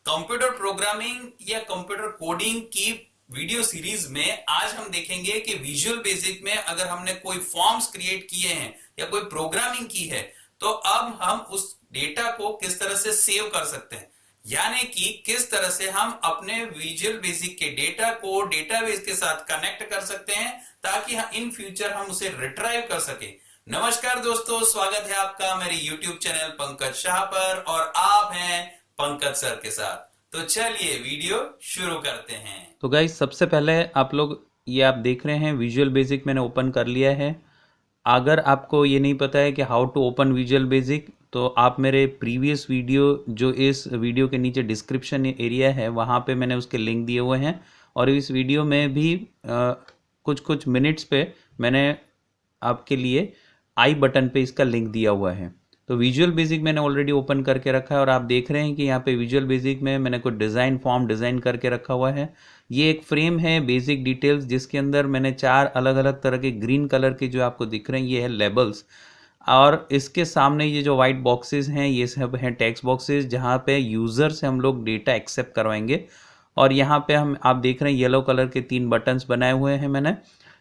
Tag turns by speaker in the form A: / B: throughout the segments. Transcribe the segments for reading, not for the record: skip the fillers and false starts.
A: Computer programming या computer coding की video series में आज हम देखेंगे कि विजुअल बेसिक में अगर हमने कोई फॉर्म्स क्रिएट किए हैं या कोई प्रोग्रामिंग की है तो अब हम उस डेटा को किस तरह से सेव कर सकते हैं, यानी कि किस तरह से हम अपने विजुअल बेसिक के डेटा को डेटाबेस के साथ कनेक्ट कर सकते हैं ताकि इन फ्यूचर हम उसे रिट्राइव कर सके। नमस्कार दोस्तों, स्वागत है आपका मेरे YouTube चैनल पंकज शाह पर और आप हैं पंकज सर के साथ। तो चलिए वीडियो शुरू करते हैं।
B: तो गाइस, सबसे पहले आप देख रहे हैं विजुअल बेसिक मैंने ओपन कर लिया है। अगर आपको ये नहीं पता है कि how to open visual basic, तो आप मेरे प्रीवियस वीडियो जो इस वीडियो के नीचे डिस्क्रिप्शन एरिया है वहाँ पे मैंने उसके लिंक दिए हुए हैं, और इस वीडियो में भी कुछ कुछ मिनट्स पे मैंने आपके लिए आई बटन पे इसका लिंक दिया हुआ है। तो विजुअल बेसिक मैंने ऑलरेडी ओपन करके रखा है और आप देख रहे हैं कि यहाँ पे विजुअल बेसिक में मैंने कुछ डिज़ाइन फॉर्म डिज़ाइन करके रखा हुआ है। ये एक फ्रेम है बेसिक डिटेल्स, जिसके अंदर मैंने 4 अलग अलग तरह के ग्रीन कलर के जो आपको दिख रहे हैं ये है लेबल्स, और इसके सामने ये जो वाइट बॉक्सेस हैं ये सब हैं टेक्स्ट बॉक्सेस, जहाँ पे यूज़र से हम लोग डेटा एक्सेप्ट करवाएंगे। और यहाँ पे हम आप देख रहे हैं येलो कलर के 3 बटन्स बनाए हुए हैं मैंने।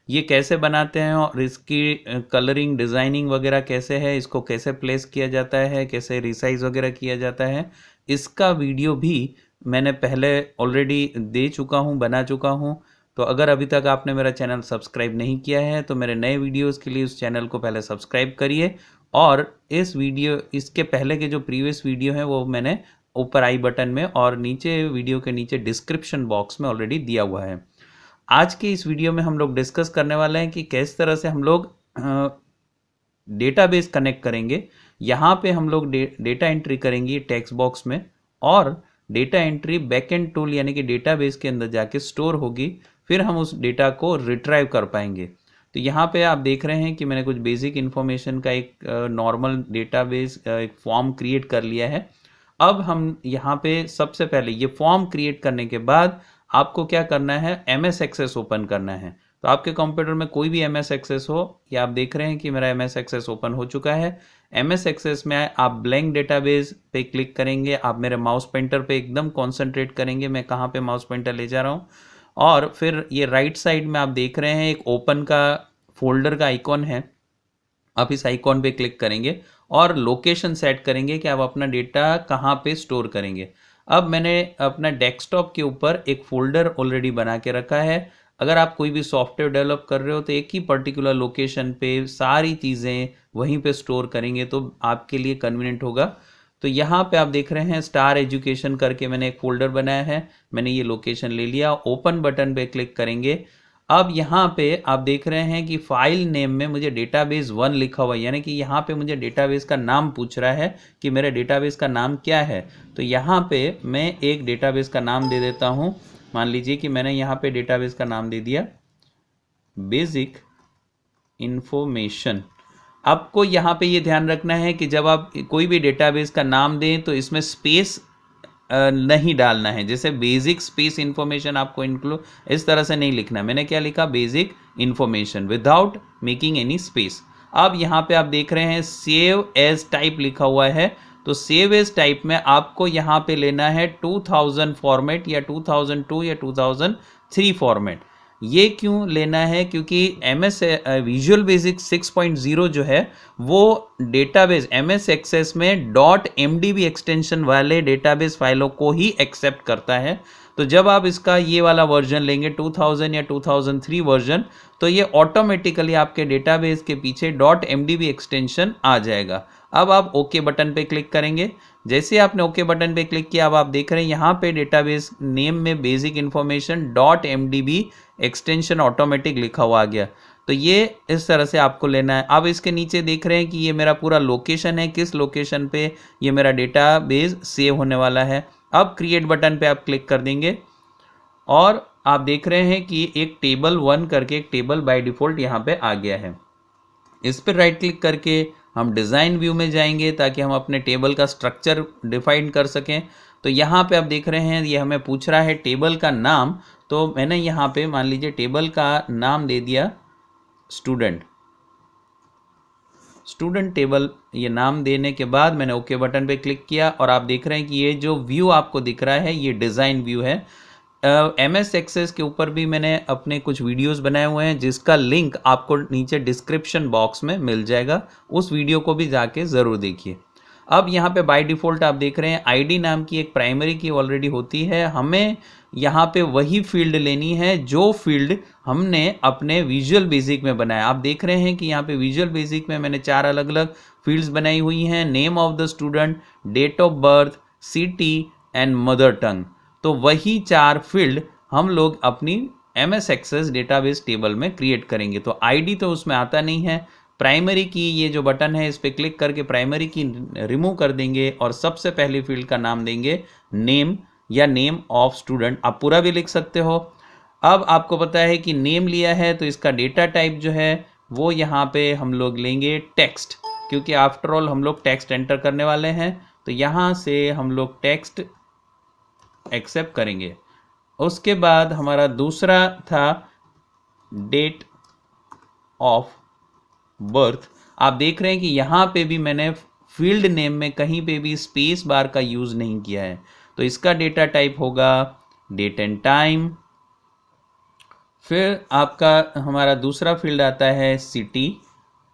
B: ये कैसे बनाते हैं और इसकी कलरिंग डिज़ाइनिंग वगैरह कैसे है, इसको कैसे प्लेस किया जाता है, कैसे रिसाइज वगैरह किया जाता है, इसका वीडियो भी मैंने पहले ऑलरेडी दे चुका हूँ, बना चुका हूँ। तो अगर अभी तक आपने मेरा चैनल सब्सक्राइब नहीं किया है तो मेरे नए वीडियोस के लिए उस चैनल को पहले सब्सक्राइब करिए, और इसके पहले के जो प्रीवियस वीडियो हैं वो मैंने ऊपर आई बटन में और नीचे वीडियो के नीचे डिस्क्रिप्शन बॉक्स में ऑलरेडी दिया हुआ है। आज के इस वीडियो में हम लोग डिस्कस करने वाले हैं कि किस तरह से हम लोग डेटाबेस कनेक्ट करेंगे। यहाँ पे हम लोग डेटा एंट्री करेंगे टेक्स्ट बॉक्स में, और डेटा एंट्री बैकएंड टूल यानी कि डेटाबेस के अंदर जाके स्टोर होगी, फिर हम उस डेटा को रिट्राइव कर पाएंगे। तो यहाँ पे आप देख रहे हैं कि मैंने कुछ बेसिक इन्फॉर्मेशन का एक नॉर्मल डेटाबेस एक फॉर्म क्रिएट कर लिया है। अब हम यहाँ पे सबसे पहले ये फॉर्म क्रिएट करने के बाद आपको क्या करना है, MS एक्सेस ओपन करना है। तो आपके कंप्यूटर में कोई भी MS एक्सेस हो, या आप देख रहे हैं कि मेरा MS एक्सेस ओपन हो चुका है। MS एक्सेस में आप ब्लैंक डेटाबेस पे क्लिक करेंगे, आप मेरे माउस पॉइंटर पे एकदम कॉन्सेंट्रेट करेंगे, मैं कहाँ पे माउस पॉइंटर ले जा रहा हूँ, और फिर ये राइट साइड में आप देख रहे हैं एक ओपन का फोल्डर का आइकॉन है। आप इस आइकॉन पे क्लिक करेंगे और लोकेशन सेट करेंगे कि आप अपना डेटा कहाँ पे स्टोर करेंगे। अब मैंने अपना डेस्कटॉप के ऊपर एक फोल्डर ऑलरेडी बना के रखा है। अगर आप कोई भी सॉफ्टवेयर डेवलप कर रहे हो तो एक ही पर्टिकुलर लोकेशन पे सारी चीज़ें वहीं पे स्टोर करेंगे तो आपके लिए कन्वीनियंट होगा। तो यहाँ पे आप देख रहे हैं स्टार एजुकेशन करके मैंने एक फोल्डर बनाया है। मैंने ये लोकेशन ले लिया, ओपन बटन पे क्लिक करेंगे। अब यहाँ पे आप देख रहे हैं कि फाइल नेम में मुझे डेटाबेस 1 लिखा हुआ है, यानी कि यहाँ पे मुझे डेटाबेस का नाम पूछ रहा है कि मेरे डेटाबेस का नाम क्या है। तो यहाँ पे मैं एक डेटाबेस का नाम दे देता हूँ। मान लीजिए कि मैंने यहाँ पे डेटाबेस का नाम दे दिया बेसिक इंफॉर्मेशन। आपको यहाँ पे ये ध्यान रखना है कि जब आप कोई भी डेटाबेस का नाम दें तो इसमें स्पेस नहीं डालना है। जैसे बेसिक स्पेस इंफॉर्मेशन आपको इंक्लूड इस तरह से नहीं लिखना। मैंने क्या लिखा, basic information without making any space. अब यहाँ पे आप देख रहे हैं सेव एज टाइप लिखा हुआ है, तो सेव एज टाइप में आपको यहाँ पे लेना है 2000 फॉर्मेट या 2002 या 2003 फॉर्मेट। ये क्यों लेना है, क्योंकि MS विजुअल बेसिक 6.0 जो है वो डेटाबेस MS एक्सेस में .mdb एक्सटेंशन वाले डेटाबेस फाइलों को ही एक्सेप्ट करता है। तो जब आप इसका ये वाला वर्जन लेंगे 2000 या 2003 वर्जन, तो ये ऑटोमेटिकली आपके डेटाबेस के पीछे .mdb एक्सटेंशन आ जाएगा। अब आप ओके बटन पे क्लिक करेंगे। जैसे आपने ओके बटन पे क्लिक किया, अब आप देख रहे हैं यहाँ पे डेटाबेस नेम में basic information .mdb extension automatic लिखा हुआ आ गया। तो ये इस तरह से आपको लेना है। अब इसके नीचे देख रहे हैं कि ये मेरा पूरा लोकेशन है, किस लोकेशन पे ये मेरा डेटाबेस सेव होने वाला है। अब क्रिएट बटन पे आप क्लिक कर देंगे और आप देख रहे हैं कि एक टेबल 1 करके एक टेबल बाय डिफॉल्ट यहाँ पे आ गया है। इस पर राइट क्लिक करके हम डिज़ाइन व्यू में जाएंगे ताकि हम अपने टेबल का स्ट्रक्चर डिफाइन कर सकें। तो यहाँ पे आप देख रहे हैं ये हमें पूछ रहा है टेबल का नाम, तो मैंने यहाँ पे मान लीजिए टेबल का नाम दे दिया स्टूडेंट। स्टूडेंट टेबल ये नाम देने के बाद मैंने ओके बटन पे क्लिक किया और आप देख रहे हैं कि ये जो व्यू आपको दिख रहा है ये डिज़ाइन व्यू है। MS एक्सेस के ऊपर भी मैंने अपने कुछ वीडियोस बनाए हुए हैं जिसका लिंक आपको नीचे डिस्क्रिप्शन बॉक्स में मिल जाएगा, उस वीडियो को भी जाके ज़रूर देखिए। अब यहाँ पे बाय डिफ़ॉल्ट आप देख रहे हैं आईडी नाम की एक प्राइमरी की ऑलरेडी होती है, हमें यहाँ पे वही फील्ड लेनी है जो फील्ड हमने अपने विजुअल बेसिक में बनाया। आप देख रहे हैं कि यहाँ पे विजुअल बेसिक में मैंने 4 अलग अलग फील्ड्स बनाई हुई हैं, name of the student, date of birth, city and mother tongue. तो वही 4 फील्ड हम लोग अपनी MS एक्सेस डेटाबेस टेबल में क्रिएट करेंगे। तो आईडी तो उसमें आता नहीं है, प्राइमरी की ये जो बटन है इस पर क्लिक करके प्राइमरी की रिमूव कर देंगे और सबसे पहली फील्ड का नाम देंगे नेम या नेम ऑफ स्टूडेंट। आप पूरा भी लिख सकते हो। अब आपको पता है कि नेम लिया है तो इसका डेटा टाइप जो है वो यहाँ पे हम लोग लेंगे टेक्स्ट, क्योंकि आफ्टर ऑल हम लोग टेक्स्ट एंटर करने वाले हैं। तो यहाँ से हम लोग टेक्स्ट एक्सेप्ट करेंगे। उसके बाद हमारा दूसरा था डेट ऑफ बर्थ। आप देख रहे हैं कि यहाँ पे भी मैंने फील्ड नेम में कहीं पे भी स्पेस बार का यूज़ नहीं किया है, तो इसका डेटा टाइप होगा डेट एंड टाइम। फिर आपका हमारा दूसरा फील्ड आता है सिटी,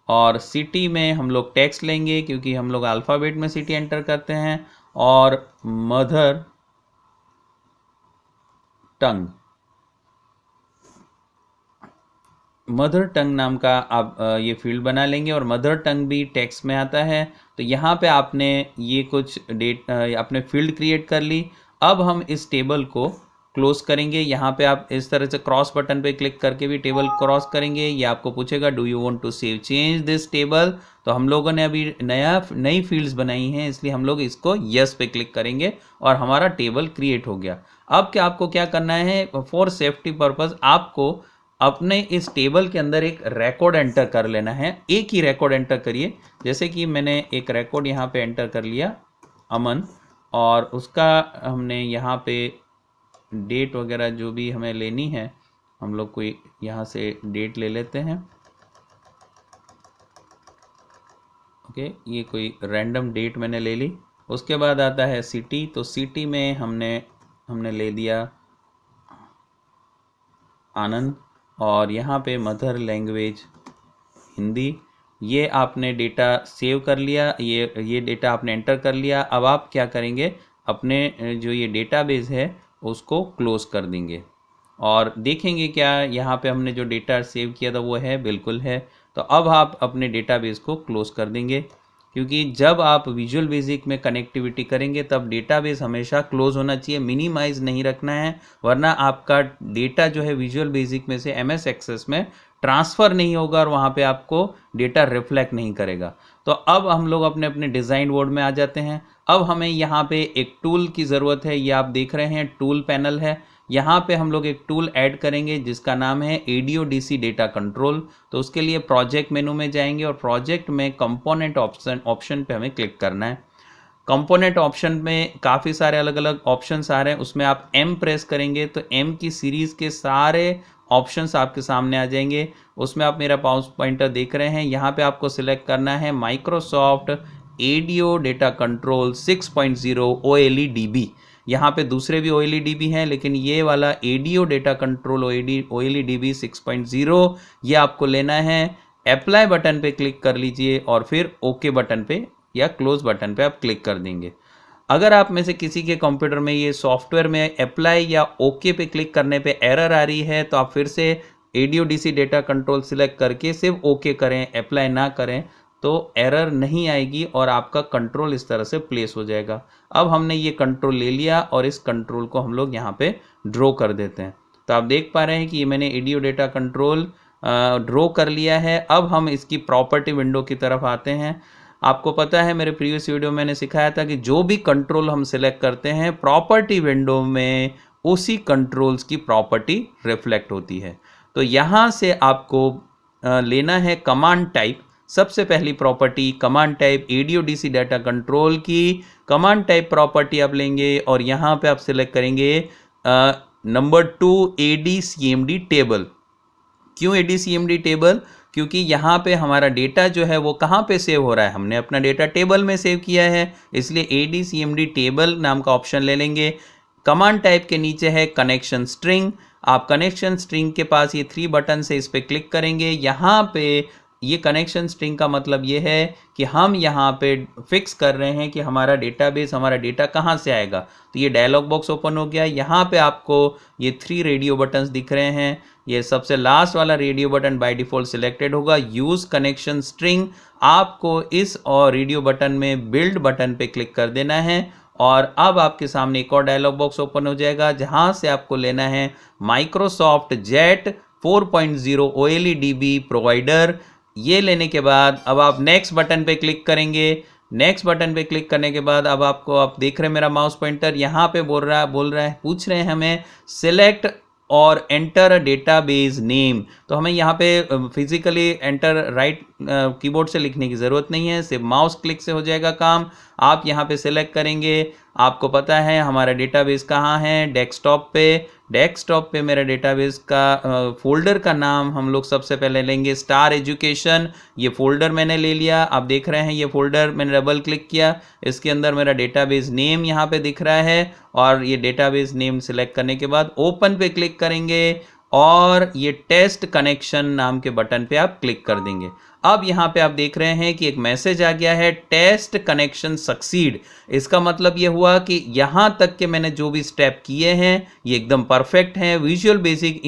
B: और सिटी में हम लोग टेक्स्ट लेंगे क्योंकि हम लोग अल्फ़ाबेट में सिटी एंटर करते हैं, और मदर टंग, मदर टंग नाम का आप ये फील्ड बना लेंगे और मदर टंग भी टेक्स्ट में आता है। तो यहाँ पे आपने ये कुछ अपने फील्ड क्रिएट कर ली। अब हम इस टेबल को क्लोज करेंगे। यहाँ पे आप इस तरह से क्रॉस बटन पे क्लिक करके भी टेबल क्रॉस करेंगे। ये आपको पूछेगा do you want to save change this table, तो हम लोगों ने अभी नई फील्ड्स बनाई हैं इसलिए हम लोग इसको यस पे क्लिक करेंगे और हमारा टेबल क्रिएट हो गया। अब आपको क्या करना है, फॉर सेफ्टी पर्पज़ आपको अपने इस टेबल के अंदर एक रिकॉर्ड एंटर कर लेना है। एक ही रिकॉर्ड एंटर करिए, जैसे कि मैंने एक रिकॉर्ड यहाँ पे एंटर कर लिया अमन, और उसका हमने यहाँ पे डेट वगैरह जो भी हमें लेनी है हम लोग कोई यहाँ से डेट ले लेते हैं। ओके, ये कोई रैंडम डेट मैंने ले ली। उसके बाद आता है सिटी, तो सिटी में हमने ले दिया आनंद, और यहाँ पे मदर लैंग्वेज हिंदी। ये आपने डेटा सेव कर लिया, ये डेटा आपने एंटर कर लिया। अब आप क्या करेंगे, अपने जो ये डेटाबेस है उसको क्लोज कर देंगे और देखेंगे क्या यहाँ पे हमने जो डेटा सेव किया था वो है, बिल्कुल है। तो अब आप अपने डेटाबेस को क्लोज कर देंगे, क्योंकि जब आप विजुअल बेसिक में कनेक्टिविटी करेंगे तब डेटाबेस हमेशा क्लोज होना चाहिए, मिनिमाइज नहीं रखना है, वरना आपका डेटा जो है विजुअल बेसिक में से MS एक्सेस में ट्रांसफ़र नहीं होगा और वहाँ पे आपको डेटा रिफ्लेक्ट नहीं करेगा। तो अब हम लोग अपने अपने डिज़ाइन बोर्ड में आ जाते हैं। अब हमें यहाँ पे एक टूल की ज़रूरत है, ये आप देख रहे हैं टूल पैनल है। यहाँ पे हम लोग एक टूल ऐड करेंगे जिसका नाम है ADO/DC डेटा कंट्रोल। तो उसके लिए प्रोजेक्ट मेनू में जाएंगे और प्रोजेक्ट में कंपोनेंट ऑप्शन पे हमें क्लिक करना है। कंपोनेंट ऑप्शन में काफ़ी सारे अलग अलग ऑप्शंस आ रहे हैं, उसमें आप M प्रेस करेंगे तो M की सीरीज़ के सारे ऑप्शंस आपके सामने आ जाएंगे। उसमें आप मेरा माउस पॉइंटर देख रहे हैं, यहाँ पे आपको सिलेक्ट करना है Microsoft ADO data control 6.0 OLEDB। यहाँ पे दूसरे भी OLEDB हैं, लेकिन ये वाला ADO डेटा कंट्रोल OLEDB 6.0 ये आपको लेना है। अप्लाई बटन पे क्लिक कर लीजिए और फिर ओके बटन पे या क्लोज बटन पे आप क्लिक कर देंगे। अगर आप में से किसी के कंप्यूटर में ये सॉफ्टवेयर में अप्लाई या ओके पे क्लिक करने पे एरर आ रही है तो आप फिर से ADO/DC डेटा कंट्रोल सिलेक्ट करके सिर्फ ओके करें, अप्लाई ना करें, तो एरर नहीं आएगी और आपका कंट्रोल इस तरह से प्लेस हो जाएगा। अब हमने ये कंट्रोल ले लिया और इस कंट्रोल को हम लोग यहाँ पे ड्रॉ कर देते हैं। तो आप देख पा रहे हैं कि ये मैंने ADO डेटा कंट्रोल ड्रॉ कर लिया है। अब हम इसकी प्रॉपर्टी विंडो की तरफ आते हैं। आपको पता है मेरे प्रीवियस वीडियो में मैंने सिखाया था कि जो भी कंट्रोल हम सिलेक्ट करते हैं प्रॉपर्टी विंडो में उसी कंट्रोल्स की प्रॉपर्टी रिफ्लेक्ट होती है। तो यहाँ से आपको लेना है कमांड टाइप। सबसे पहली property command type ADO/DC data control की कमांड टाइप प्रॉपर्टी आप लेंगे और यहाँ पे आप सिलेक्ट करेंगे नंबर 2 ADCMD टेबल। क्यों ADCMD टेबल? क्योंकि यहाँ पे हमारा डेटा जो है वो कहाँ पे सेव हो रहा है, हमने अपना डेटा टेबल में सेव किया है, इसलिए ADCMD टेबल नाम का ऑप्शन ले लेंगे। कमांड टाइप के नीचे है कनेक्शन स्ट्रिंग, आप कनेक्शन स्ट्रिंग के पास ये 3 बटन से इस पर क्लिक करेंगे। यहाँ पे ये कनेक्शन स्ट्रिंग का मतलब ये है कि हम यहाँ पे फिक्स कर रहे हैं कि हमारा डेटाबेस, हमारा डेटा कहाँ से आएगा। तो ये डायलॉग बॉक्स ओपन हो गया। यहाँ पे आपको ये 3 रेडियो बटन्स दिख रहे हैं। ये सबसे लास्ट वाला radio button by default selected होगा, यूज कनेक्शन स्ट्रिंग। आपको इस और रेडियो बटन में बिल्ड बटन पे क्लिक कर देना है और अब आपके सामने एक और डायलॉग बॉक्स ओपन हो जाएगा जहां से आपको लेना है माइक्रोसॉफ्ट जेट 4.0 OLEDB प्रोवाइडर। ये लेने के बाद अब आप नेक्स्ट बटन पे क्लिक करेंगे। नेक्स्ट बटन पे क्लिक करने के बाद अब आप देख रहे हैं मेरा माउस पॉइंटर यहाँ पे पूछ रहे हैं हमें सिलेक्ट और एंटर डेटाबेस नेम। तो हमें यहाँ पे फिजिकली एंटर राइट कीबोर्ड से लिखने की ज़रूरत नहीं है, सिर्फ माउस क्लिक से हो जाएगा काम। आप यहाँ पे सिलेक्ट करेंगे, आपको पता है हमारा डेटाबेस कहाँ है, डेस्कटॉप पे। डेस्कटॉप पे मेरा डेटाबेस का फोल्डर का नाम हम लोग सबसे पहले लेंगे स्टार एजुकेशन। ये फोल्डर मैंने ले लिया, आप देख रहे हैं ये फोल्डर मैंने डबल क्लिक किया, इसके अंदर मेरा डेटाबेस नेम यहाँ पे दिख रहा है और ये डेटाबेस नेम सिलेक्ट करने के बाद ओपन पे क्लिक करेंगे और ये टेस्ट कनेक्शन नाम के बटन पे आप क्लिक कर देंगे। अब यहाँ पे आप देख रहे हैं कि एक मैसेज आ गया है टेस्ट कनेक्शन सक्सीड। इसका मतलब ये हुआ कि यहाँ तक के मैंने जो भी स्टेप किए हैं ये एकदम परफेक्ट हैं। विजुअल बेसिक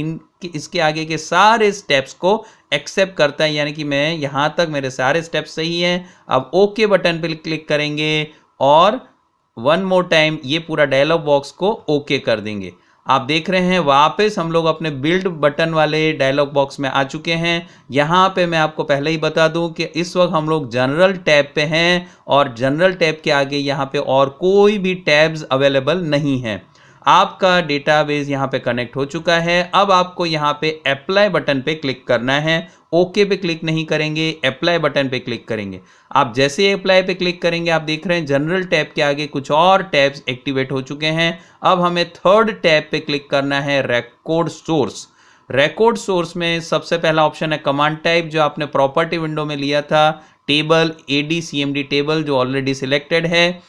B: इसके आगे के सारे स्टेप्स को एक्सेप्ट करता है, यानी कि मैं यहाँ तक मेरे सारे स्टेप्स सही हैं। अब ओके बटन पे क्लिक करेंगे और वन मोर टाइम ये पूरा डायलॉग बॉक्स को ओके कर देंगे। आप देख रहे हैं वापस हम लोग अपने बिल्ड बटन वाले डायलॉग बॉक्स में आ चुके हैं। यहाँ पे मैं आपको पहले ही बता दूं कि इस वक्त हम लोग जनरल टैब पे हैं और जनरल टैब के आगे यहाँ पे और कोई भी टैब्स अवेलेबल नहीं है। आपका डेटाबेस यहाँ पे कनेक्ट हो चुका है। अब आपको यहाँ पे अप्लाई बटन पे क्लिक करना है, ओके पे क्लिक नहीं करेंगे, अप्लाई बटन पे क्लिक करेंगे। आप जैसे अप्लाई पे क्लिक करेंगे आप देख रहे हैं जनरल टैब के आगे कुछ और टैब्स एक्टिवेट हो चुके हैं। अब हमें थर्ड टैब पे क्लिक करना है रिकॉर्ड सोर्स। रिकॉर्ड सोर्स में सबसे पहला ऑप्शन है कमांड टाइप, जो आपने प्रॉपर्टी विंडो में लिया था, टेबल ADCMD टेबल जो ऑलरेडी सिलेक्टेड है।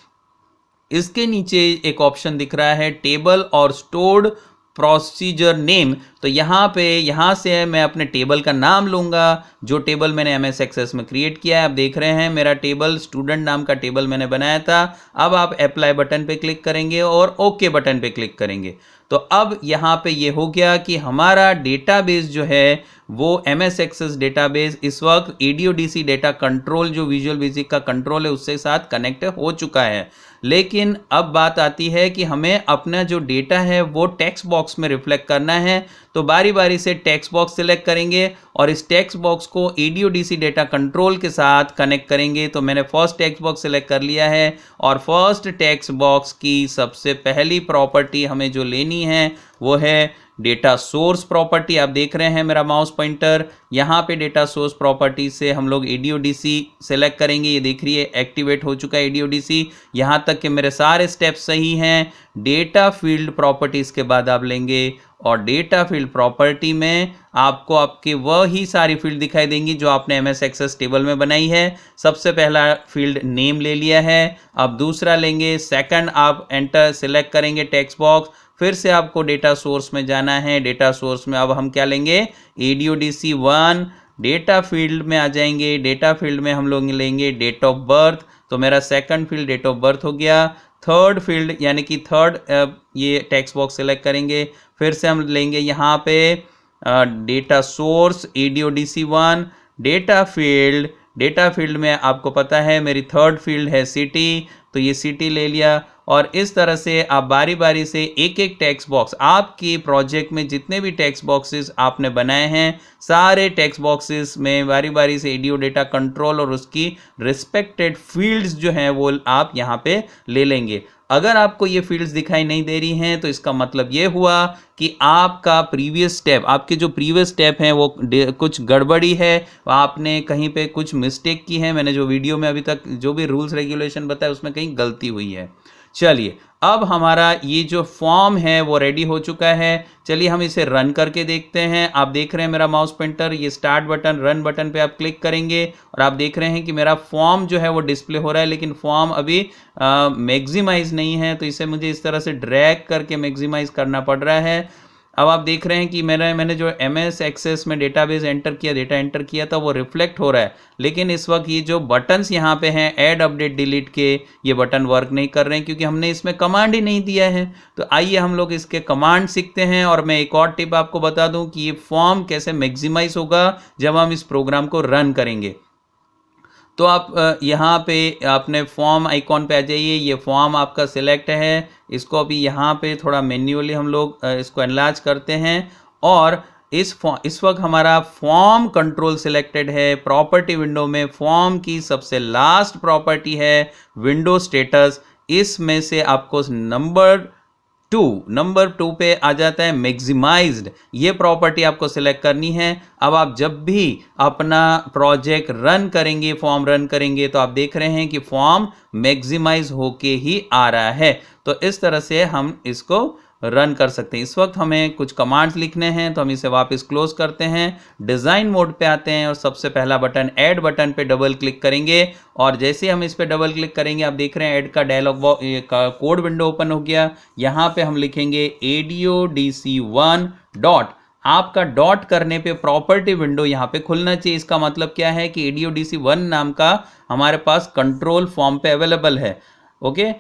B: इसके नीचे एक ऑप्शन दिख रहा है टेबल और स्टोर्ड प्रोसीजर नेम। तो यहाँ से मैं अपने टेबल का नाम लूंगा जो टेबल मैंने MS एक्सेस में क्रिएट किया है। आप देख रहे हैं मेरा टेबल स्टूडेंट नाम का टेबल मैंने बनाया था। अब आप अप्लाई बटन पे क्लिक करेंगे और ओके बटन पे क्लिक करेंगे। तो अब यहाँ पे ये हो गया कि हमारा डेटाबेस जो है वो MS एक्सेस डेटाबेस इस वक्त ADODC डेटा कंट्रोल जो विजुअल बेसिक का कंट्रोल है उससे साथ कनेक्ट हो चुका है। लेकिन अब बात आती है कि हमें अपना जो डेटा है वो टेक्स्ट बॉक्स में रिफ्लेक्ट करना है। तो बारी बारी से टेक्स्ट बॉक्स सिलेक्ट करेंगे और इस टेक्स्ट बॉक्स को ADODC डेटा कंट्रोल के साथ कनेक्ट करेंगे। तो मैंने फर्स्ट टेक्स्ट बॉक्स सिलेक्ट कर लिया है और फर्स्ट टेक्स्ट बॉक्स की सबसे पहली प्रॉपर्टी हमें जो लेनी है वो है डेटा सोर्स प्रॉपर्टी। आप देख रहे हैं मेरा माउस पॉइंटर, यहाँ पे डेटा सोर्स प्रॉपर्टी से हम लोग ADODC सेलेक्ट करेंगे। ये देख रही है एक्टिवेट हो चुका है ADODC। यहाँ तक कि मेरे सारे स्टेप्स सही हैं। डेटा फील्ड प्रॉपर्टीज के बाद आप लेंगे और डेटा फील्ड प्रॉपर्टी में आपको आपके वही सारी फील्ड दिखाई देंगी जो आपने MS एक्सेस टेबल में बनाई है। सबसे पहला फील्ड नेम ले लिया है, अब दूसरा लेंगे, सेकंड आप एंटर सेलेक्ट करेंगे टेक्स्ट बॉक्स, फिर से आपको डेटा सोर्स में जाना है। डेटा सोर्स में अब हम क्या लेंगे ADODC 1। डेटा फील्ड में आ जाएंगे, डेटा फील्ड में हम लोग लेंगे डेट ऑफ बर्थ। तो मेरा second field date of birth हो गया। थर्ड फील्ड यानी कि थर्ड ये टेक्स्ट बॉक्स सेलेक्ट करेंगे, फिर से हम लेंगे यहाँ पे data source ADODC 1। Data field में आपको पता है मेरी थर्ड फील्ड है सिटी, तो ये सिटी ले लिया। और इस तरह से आप बारी बारी से एक एक टेक्स्ट बॉक्स, आपकी प्रोजेक्ट में जितने भी टेक्स्ट बॉक्सेस आपने बनाए हैं सारे टेक्स्ट बॉक्सेस में बारी बारी से ADO डेटा कंट्रोल और उसकी रिस्पेक्टेड फील्ड्स जो हैं वो आप यहाँ पे ले लेंगे। अगर आपको ये फील्ड्स दिखाई नहीं दे रही हैं तो इसका मतलब ये हुआ कि आपका प्रीवियस स्टेप, आपके जो प्रीवियस स्टेप हैं वो कुछ गड़बड़ी है, आपने कहीं पे कुछ मिस्टेक की है। मैंने जो वीडियो में अभी तक जो भी रूल्स रेगुलेशन बताया उसमें कहीं गलती हुई है। चलिए, अब हमारा ये जो फॉर्म है वो रेडी हो चुका है। चलिए हम इसे रन करके देखते हैं। आप देख रहे हैं मेरा माउस पॉइंटर, ये स्टार्ट बटन, रन बटन पे आप क्लिक करेंगे और आप देख रहे हैं कि मेरा फॉर्म जो है वो डिस्प्ले हो रहा है, लेकिन फॉर्म अभी मैक्सिमाइज नहीं है, तो इसे मुझे इस तरह से ड्रैग करके मैक्सिमाइज करना पड़ रहा है। अब आप देख रहे हैं कि मैंने जो MS एक्सेस में डेटाबेस एंटर किया, डेटा एंटर किया था, वो रिफ्लेक्ट हो रहा है, लेकिन इस वक्त ये जो बटन्स यहाँ पे हैं ऐड, अपडेट, डिलीट के, ये बटन वर्क नहीं कर रहे हैं क्योंकि हमने इसमें कमांड ही नहीं दिया है। तो आइए हम लोग इसके कमांड सीखते हैं और मैं एक और टिप आपको बता दूं कि ये फॉर्म कैसे मैक्सिमाइज होगा जब हम इस प्रोग्राम को रन करेंगे। तो आप यहाँ पे अपने फॉर्म आइकॉन पे आ जाइए, ये फॉर्म आपका सिलेक्ट है, इसको अभी यहाँ पे थोड़ा मैन्युअली हम लोग इसको एनलार्ज करते हैं और इस वक्त हमारा फॉर्म कंट्रोल सिलेक्टेड है। प्रॉपर्टी विंडो में फॉर्म की सबसे लास्ट प्रॉपर्टी है विंडो स्टेटस, इसमें से आपको नंबर टू पे आ जाता है मैक्सिमाइज्ड, ये प्रॉपर्टी आपको सिलेक्ट करनी है। अब आप जब भी अपना प्रोजेक्ट रन करेंगे, फॉर्म रन करेंगे, तो आप देख रहे हैं कि फॉर्म मैक्सिमाइज होके ही आ रहा है। तो इस तरह से हम इसको रन कर सकते हैं। इस वक्त हमें कुछ कमांड्स लिखने हैं, तो हम इसे वापस क्लोज करते हैं, डिज़ाइन मोड पे आते हैं और सबसे पहला बटन ऐड बटन पे डबल क्लिक करेंगे और जैसे हम इस पे डबल क्लिक करेंगे आप देख रहे हैं ऐड का डायलॉग का कोड विंडो ओपन हो गया। यहाँ पे हम लिखेंगे ADODC1 डॉट, आपका डॉट करने पे प्रॉपर्टी विंडो यहाँ पे खुलना चाहिए। इसका मतलब क्या है कि ADODC1 नाम का हमारे पास कंट्रोल फॉर्म पे अवेलेबल है। ओके,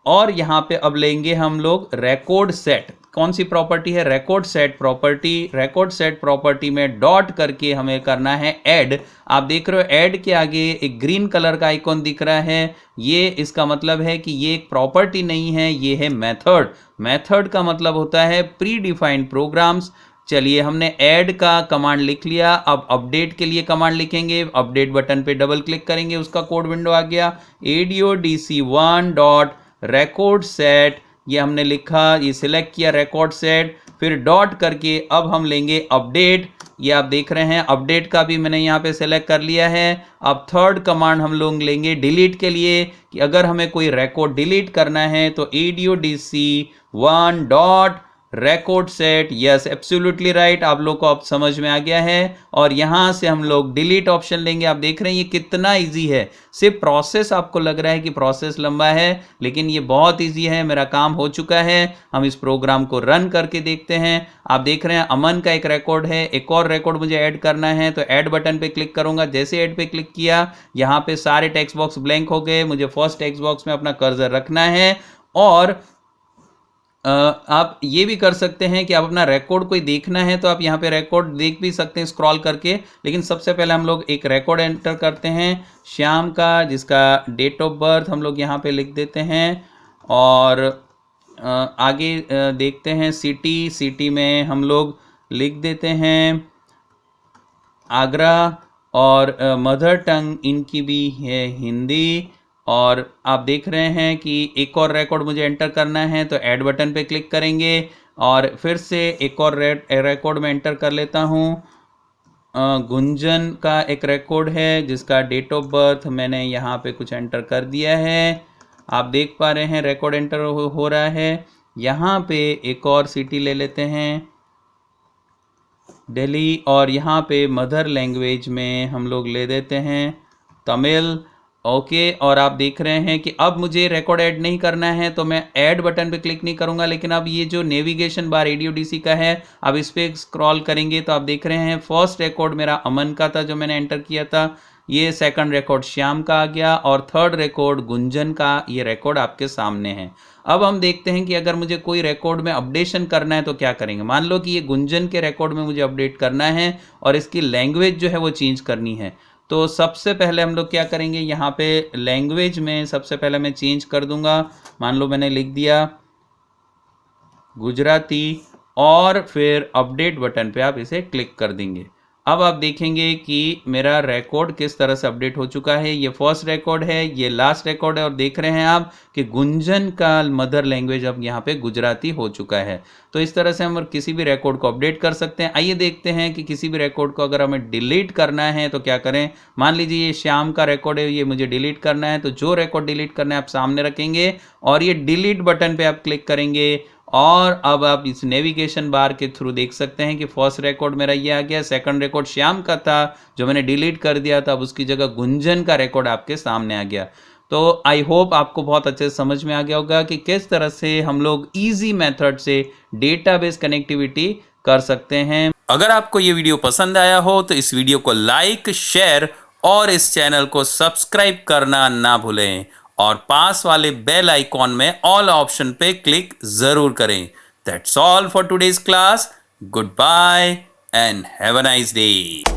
B: और यहाँ पे अब लेंगे हम लोग रिकॉर्ड सेट। कौन सी प्रॉपर्टी है? Record set property. Record set property में डॉट करके हमें करना है ऐड। आप देख रहे हो ऐड के आगे एक ग्रीन कलर का आइकॉन दिख रहा है, ये इसका मतलब है कि ये एक प्रॉपर्टी नहीं है, ये है मेथड। मेथड का मतलब होता है प्री डिफाइंड प्रोग्राम्स। चलिए हमने ऐड का कमांड लिख लिया, अब अपडेट के लिए कमांड लिखेंगे। अपडेट बटन पे डबल क्लिक करेंगे, उसका कोड विंडो आ गया ADODC1 डॉट रिकॉर्ड सेट, ये हमने लिखा, ये सिलेक्ट किया रिकॉर्ड सेट, फिर डॉट करके अब हम लेंगे अपडेट। ये आप देख रहे हैं अपडेट का भी मैंने यहाँ पे सेलेक्ट कर लिया है। अब थर्ड कमांड हम लोग लेंगे डिलीट के लिए, कि अगर हमें कोई रिकॉर्ड डिलीट करना है तो ADODC1 dot record set. Yes, absolutely right, आप लोग को अब समझ में आ गया है। और यहां से हम लोग डिलीट ऑप्शन लेंगे। आप देख रहे हैं ये कितना इजी है। सिर्फ प्रोसेस आपको लग रहा है कि प्रोसेस लंबा है, लेकिन ये बहुत इजी है। मेरा काम हो चुका है, हम इस प्रोग्राम को रन करके देखते हैं। आप देख रहे हैं अमन का एक रिकॉर्ड है, एक और रिकॉर्ड मुझे ऐड करना है, तो ऐड बटन पे क्लिक करूंगा। जैसे ऐड पे क्लिक किया, यहाँ पे सारे टेक्स्ट बॉक्स ब्लैंक हो गए। मुझे फर्स्ट टेक्स्ट बॉक्स में अपना कर्सर रखना है और आप ये भी कर सकते हैं कि आप अपना रिकॉर्ड कोई देखना है तो आप यहाँ पे रिकॉर्ड देख भी सकते हैं स्क्रॉल करके। लेकिन सबसे पहले हम लोग एक रिकॉर्ड एंटर करते हैं श्याम का, जिसका डेट ऑफ बर्थ हम लोग यहाँ पे लिख देते हैं और आगे देखते हैं सिटी में हम लोग लिख देते हैं आगरा, और मदर टंग इनकी भी है हिंदी। और आप देख रहे हैं कि एक और रिकॉर्ड मुझे एंटर करना है, तो ऐड बटन पे क्लिक करेंगे और फिर से एक और रिकॉर्ड में एंटर कर लेता हूँ। गुंजन का एक रिकॉर्ड है जिसका डेट ऑफ बर्थ मैंने यहाँ पे कुछ एंटर कर दिया है। आप देख पा रहे हैं रिकॉर्ड एंटर हो रहा है। यहाँ पे एक और सिटी ले लेते हैं दिल्ली, और यहाँ पे मदर लैंग्वेज में हम लोग ले देते हैं तमिल। ओके, और आप देख रहे हैं कि अब मुझे रिकॉर्ड ऐड नहीं करना है तो मैं ऐड बटन पे क्लिक नहीं करूंगा, लेकिन अब ये जो नेविगेशन बार ADODC का है, अब इस पे स्क्रॉल करेंगे तो आप देख रहे हैं फर्स्ट रिकॉर्ड मेरा अमन का था जो मैंने एंटर किया था, ये सेकंड रिकॉर्ड श्याम का आ गया और थर्ड रिकॉर्ड गुंजन का, ये रिकॉर्ड आपके सामने है। अब हम देखते हैं कि अगर मुझे कोई रिकॉर्ड में अपडेशन करना है तो क्या करेंगे। मान लो कि ये गुंजन के रिकॉर्ड में मुझे अपडेट करना है और इसकी लैंग्वेज जो है वो चेंज करनी है, तो सबसे पहले हम लोग क्या करेंगे, यहाँ पे लैंग्वेज में सबसे पहले मैं चेंज कर दूंगा। मान लो मैंने लिख दिया गुजराती और फिर अपडेट बटन पे आप इसे क्लिक कर देंगे। अब आप देखेंगे कि मेरा रिकॉर्ड किस तरह से अपडेट हो चुका है। ये फर्स्ट रिकॉर्ड है, ये लास्ट रिकॉर्ड है, और देख रहे हैं आप कि गुंजन का मदर लैंग्वेज अब यहाँ पे गुजराती हो चुका है। तो इस तरह से हम किसी भी रिकॉर्ड को अपडेट कर सकते हैं। आइए देखते हैं कि किसी भी रिकॉर्ड को अगर हमें डिलीट करना है तो क्या करें। मान लीजिए ये श्याम का रिकॉर्ड है, ये मुझे डिलीट करना है, तो जो रिकॉर्ड डिलीट करना है आप सामने रखेंगे और ये डिलीट बटन पे आप क्लिक करेंगे, और अब आप इस नेविगेशन बार के थ्रू देख सकते हैं कि फर्स्ट रिकॉर्ड मेरा ये आ गया, सेकंड रिकॉर्ड श्याम का था जो मैंने डिलीट कर दिया था, अब उसकी जगह गुंजन का रिकॉर्ड आपके सामने आ गया। तो आई होप आपको बहुत अच्छे से समझ में आ गया होगा कि किस तरह से हम लोग इजी मेथड से डेटाबेस कनेक्टिविटी कर सकते हैं। अगर आपको ये वीडियो पसंद आया हो तो इस वीडियो को लाइक, शेयर और इस चैनल को सब्सक्राइब करना ना भूलें, और पास वाले बेल आइकॉन में ऑल ऑप्शन पे क्लिक जरूर करें। That's all for today's class. Good bye and have a nice day.